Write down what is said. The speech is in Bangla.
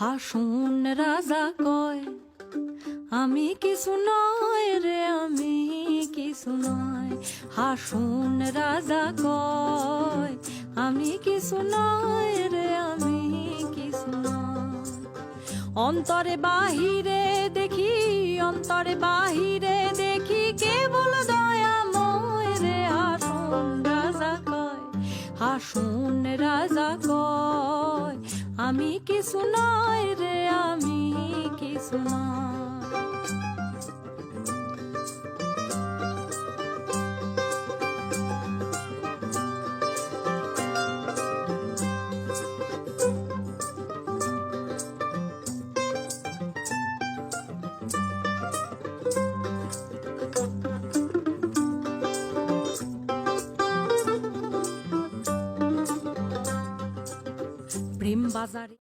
হাসুন রাজা কয় আমি কিছু নয় রে, আমি কিছু নয়। হাসুন রাজা কয় আমি কিছু নয় রে, আমি কিছু নয়। অন্তরে বাহিরে দেখি, অন্তরে বাহিরে দেখি কেবল দয়াময় রে। হাসুন রাজা কয়, হাসুন রাজা কয় আমি কিছু নয় রে, আমি কিছু নয়। প্রেম বাজারে